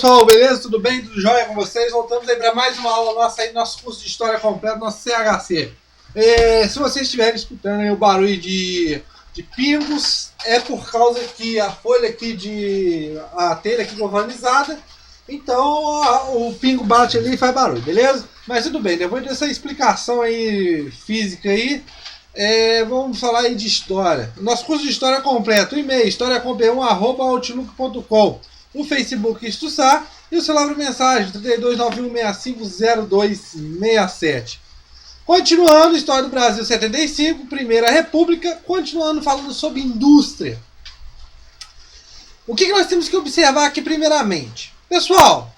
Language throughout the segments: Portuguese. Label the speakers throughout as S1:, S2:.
S1: Pessoal, beleza? Tudo bem? Tudo jóia com vocês? Voltamos aí para mais uma aula nossa aí, nosso curso de História completo, nosso CHC. Se vocês estiverem escutando aí o barulho de pingos, é por causa que a folha aqui a telha aqui galvanizada, então o pingo bate ali e faz barulho, beleza? Mas tudo bem, depois dessa explicação aí física aí, vamos falar aí de história. Nosso curso de História completo, o e-mail historiacom1@outlook.com. O Facebook Estuçar e o celular de mensagem 3291650267. Continuando, História do Brasil 75, Primeira República, continuando falando sobre indústria. O que nós temos que observar aqui primeiramente? Pessoal,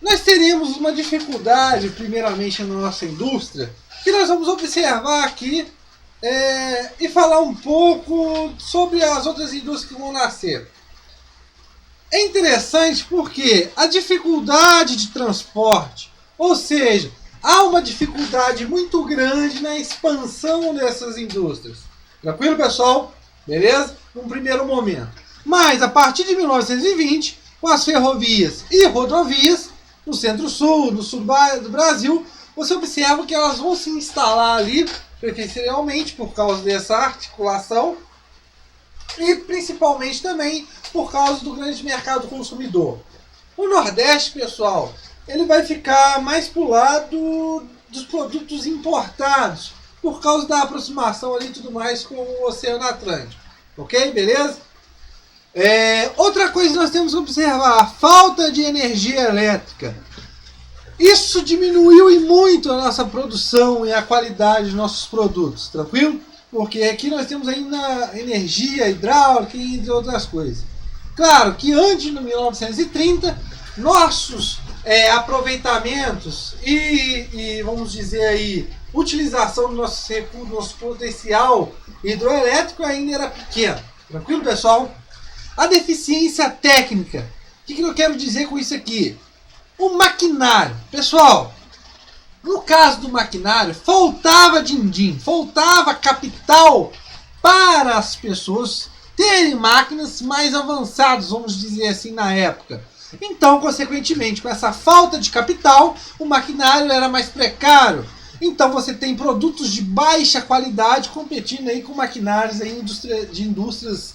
S1: nós teríamos uma dificuldade primeiramente na nossa indústria, que nós vamos observar aqui e falar um pouco sobre as outras indústrias que vão nascer. É interessante porque a dificuldade de transporte, ou seja, há uma dificuldade muito grande na expansão dessas indústrias. Tranquilo, pessoal? Beleza? Num primeiro momento. Mas a partir de 1920, com as ferrovias e rodovias, no centro-sul, no sul do Brasil, você observa que elas vão se instalar ali, preferencialmente por causa dessa articulação, e principalmente também por causa do grande mercado consumidor. O Nordeste, pessoal, ele vai ficar mais pro lado dos produtos importados, por causa da aproximação ali e tudo mais com o Oceano Atlântico. Ok? Beleza? Outra coisa que nós temos que observar, a falta de energia elétrica. Isso diminuiu e muito a nossa produção e a qualidade dos nossos produtos, tranquilo? Porque aqui nós temos ainda energia hidráulica e entre outras coisas. Claro que antes de 1930, nossos aproveitamentos e vamos dizer aí, utilização do nosso recurso, do nosso potencial hidroelétrico ainda era pequeno. Tranquilo, pessoal? A deficiência técnica. O que eu quero dizer com isso aqui? O maquinário. Pessoal, no caso do maquinário, faltava din-din, faltava capital para as pessoas terem máquinas mais avançadas, vamos dizer assim, na época. Então, consequentemente, com essa falta de capital, o maquinário era mais precário. Então você tem produtos de baixa qualidade competindo aí com maquinários aí de indústrias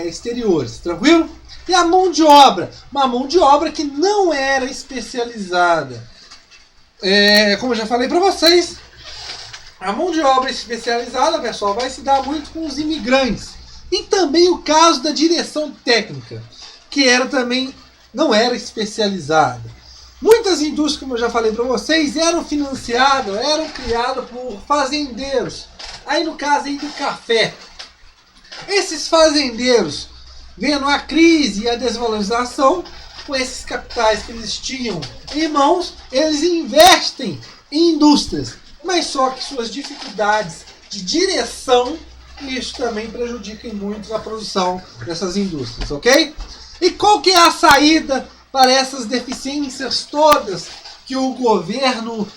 S1: exteriores, tranquilo? E a mão de obra, uma mão de obra que não era especializada. Como eu já falei para vocês, a mão de obra especializada, pessoal, vai se dar muito com os imigrantes. E também o caso da direção técnica, que não era especializada. Muitas indústrias, como eu já falei para vocês, eram financiadas, eram criadas por fazendeiros. Aí no caso aí do café. Esses fazendeiros, vendo a crise e a desvalorização, com esses capitais que eles tinham em mãos, eles investem em indústrias, mas só que suas dificuldades de direção, isso também prejudica muito a produção dessas indústrias, ok? E qual que é a saída para essas deficiências todas que o governo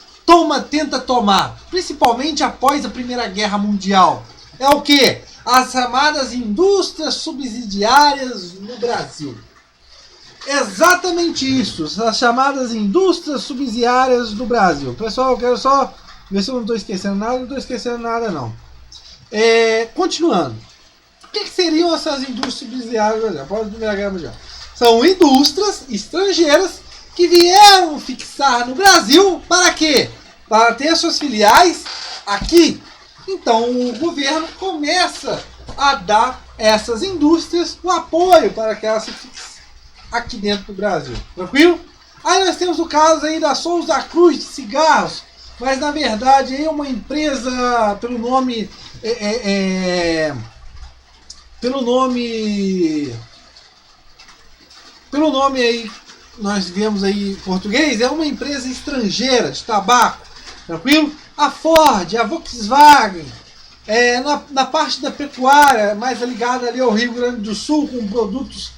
S1: tenta tomar, principalmente após a Primeira Guerra Mundial? É o que? As chamadas indústrias subsidiárias no Brasil. Exatamente isso, as chamadas indústrias subsidiárias do Brasil. Pessoal, eu quero só ver se eu não estou esquecendo nada. Não estou esquecendo nada, não. Continuando. O que seriam essas indústrias subsidiárias do Brasil? Após a Primeira Guerra Mundial? São indústrias estrangeiras que vieram fixar no Brasil para quê? Para ter suas filiais aqui. Então o governo começa a dar a essas indústrias o apoio para que elas se fixem aqui dentro do Brasil, tranquilo? Aí nós temos o caso aí da Souza Cruz de cigarros, mas na verdade é uma empresa pelo nome aí nós vemos aí em português, é uma empresa estrangeira de tabaco, tranquilo? A Ford, a Volkswagen, na parte da pecuária, mais ligada ali ao Rio Grande do Sul, com produtos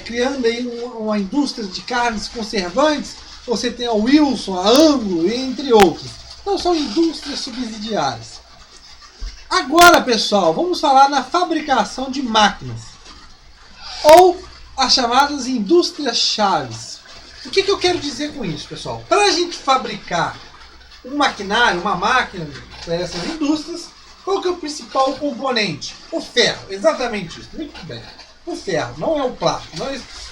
S1: criando aí uma indústria de carnes conservantes. Você tem a Wilson, a Anglo, entre outros. Então são indústrias subsidiárias. Agora, pessoal, vamos falar na fabricação de máquinas. Ou as chamadas indústrias chaves. O que eu quero dizer com isso, pessoal? Para a gente fabricar um maquinário, uma máquina para essas indústrias, qual que é o principal componente? O ferro, exatamente isso, muito bem. O ferro, não é o plástico.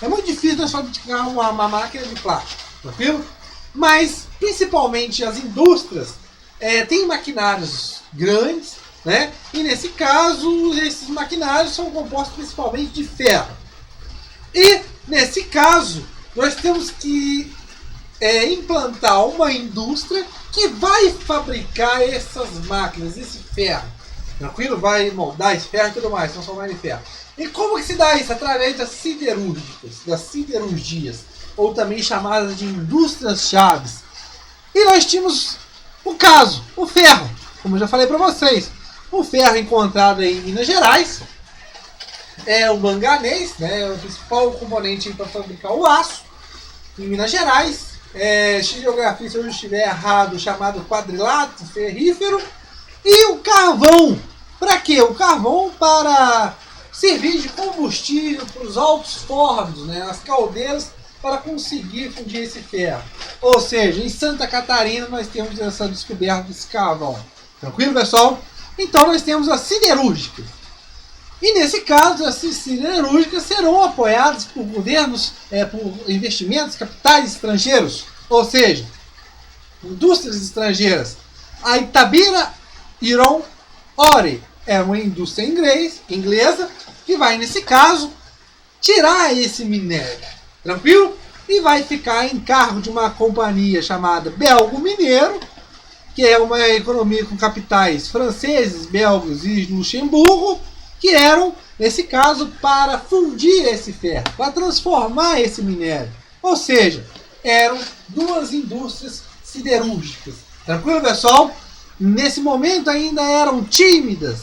S1: É muito difícil nós fabricar uma máquina de plástico, tranquilo? Mas, principalmente as indústrias, têm maquinários grandes, né? E nesse caso, esses maquinários são compostos principalmente de ferro. E, nesse caso, nós temos que implantar uma indústria que vai fabricar essas máquinas, esse ferro. Tranquilo? Vai moldar esse ferro e tudo mais, transformar em ferro. E como que se dá isso? Através das siderúrgicas, das siderurgias, ou também chamadas de indústrias chaves. E nós tínhamos o caso, o ferro, como eu já falei para vocês. O ferro encontrado em Minas Gerais, é o manganês, né, é o principal componente para fabricar o aço, em Minas Gerais. Geografia, se eu estiver errado, chamado quadrilato ferrífero. E o carvão. Para quê? O carvão para servir de combustível para os altos fornos, né, as caldeiras, para conseguir fundir esse ferro. Ou seja, em Santa Catarina nós temos essa descoberta desse carvão. Tranquilo, pessoal? Então nós temos as siderúrgicas. E nesse caso, as siderúrgicas serão apoiadas por governos, por investimentos, capitais estrangeiros, ou seja, indústrias estrangeiras. A Itabira Iron Ore é uma indústria inglesa que vai, nesse caso, tirar esse minério, tranquilo? E vai ficar em cargo de uma companhia chamada Belgo Mineiro, que é uma economia com capitais franceses, belgas e Luxemburgo, que eram, nesse caso, para fundir esse ferro, para transformar esse minério. Ou seja, eram duas indústrias siderúrgicas. Tranquilo, pessoal? Nesse momento ainda eram tímidas,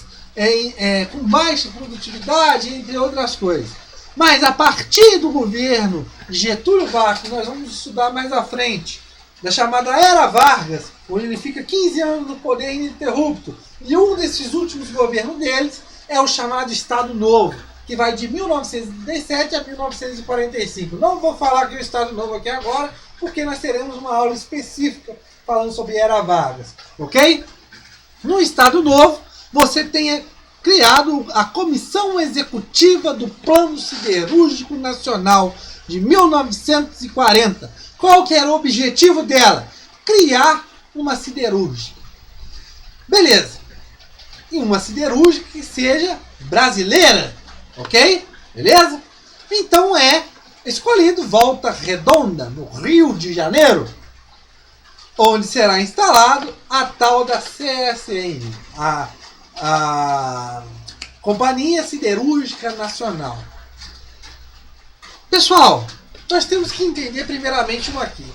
S1: com baixa produtividade, entre outras coisas. Mas a partir do governo de Getúlio Vargas, nós vamos estudar mais à frente, da chamada Era Vargas, onde ele fica 15 anos no poder ininterrupto. E um desses últimos governos deles é o chamado Estado Novo, que vai de 1937 a 1945. Não vou falar que é o Estado Novo aqui agora, porque nós teremos uma aula específica falando sobre Era Vargas, ok? No Estado Novo, você tem criado a Comissão Executiva do Plano Siderúrgico Nacional de 1940. Qual que era o objetivo dela? Criar uma siderúrgica. Beleza. E uma siderúrgica que seja brasileira, ok? Beleza? Então é escolhido Volta Redonda, no Rio de Janeiro, onde será instalado a tal da CSN, a Companhia Siderúrgica Nacional. Pessoal, nós temos que entender primeiramente uma aqui.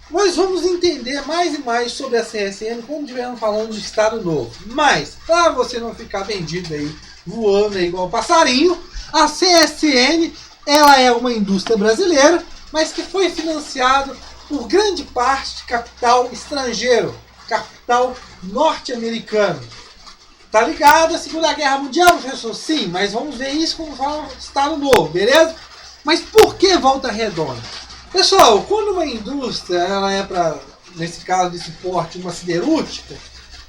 S1: Nós vamos entender mais e mais sobre a CSN quando estivermos falando de Estado Novo. Mas, para você não ficar vendido aí, voando aí igual passarinho, a CSN ela é uma indústria brasileira, mas que foi financiada por grande parte de capital estrangeiro, capital norte-americano. Tá ligado à Segunda Guerra Mundial, professor? Sim, mas vamos ver isso quando fala de Estado Novo, beleza? Mas por que Volta Redonda? Pessoal, quando uma indústria, ela é para, nesse caso desse porte, uma siderúrgica,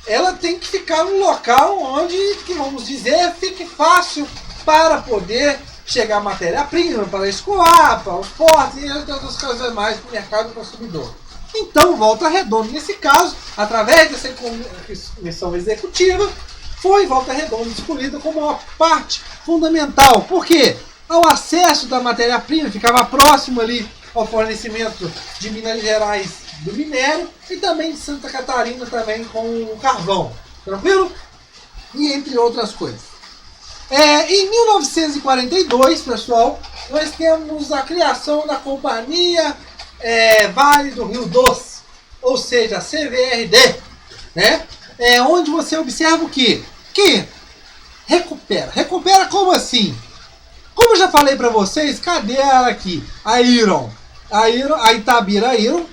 S1: ela tem que ficar num local onde, que vamos dizer, fique fácil para poder chegar matéria-prima, para escoar, para os portos e outras coisas mais para o mercado consumidor. Então, Volta Redonda, nesse caso, através dessa comissão executiva, foi Volta Redonda escolhida como uma parte fundamental. Por quê? O acesso da matéria-prima ficava próximo ali ao fornecimento de Minas Gerais do minério e também de Santa Catarina também com o carvão. Tranquilo? E entre outras coisas. Em 1942, pessoal, nós temos a criação da Companhia Vale do Rio Doce, ou seja, a CVRD, né? Onde você observa o quê? Que recupera. Recupera como assim? Como eu já falei para vocês, cadê ela aqui? A Itabira Iron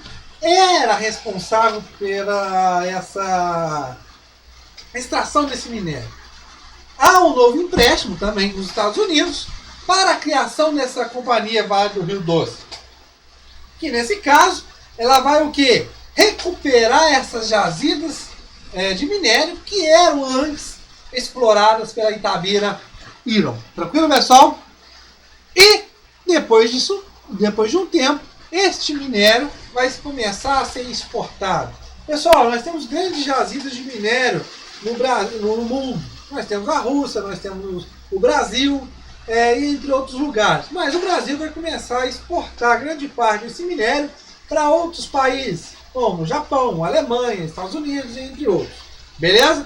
S1: era responsável pela essa extração desse minério. Há um novo empréstimo também dos Estados Unidos, para a criação dessa companhia Vale do Rio Doce. Que nesse caso, ela vai o quê? Recuperar essas jazidas de minério que eram antes exploradas pela Itabira Iron. Tranquilo, pessoal? E depois disso, depois de um tempo, este minério vai começar a ser exportado. Pessoal, nós temos grandes jazidas de minério no mundo. Nós temos a Rússia, nós temos o Brasil, entre outros lugares. Mas o Brasil vai começar a exportar grande parte desse minério para outros países, como Japão, Alemanha, Estados Unidos, entre outros. Beleza?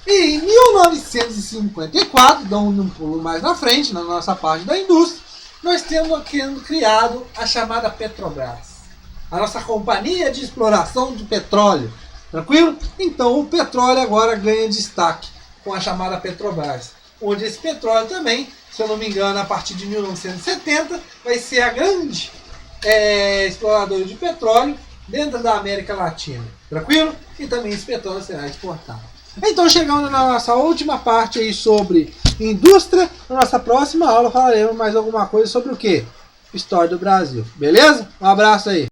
S1: E em 1954, dando um pulo mais na frente, na nossa parte da indústria, nós temos criado a chamada Petrobras. A nossa companhia de exploração de petróleo. Tranquilo? Então o petróleo agora ganha destaque com a chamada Petrobras. Onde esse petróleo também, se eu não me engano, a partir de 1970, vai ser a grande exploradora de petróleo dentro da América Latina. Tranquilo? E também esse petróleo será exportado. Então, chegando na nossa última parte aí sobre indústria, na nossa próxima aula falaremos mais alguma coisa sobre o quê? História do Brasil. Beleza? Um abraço aí.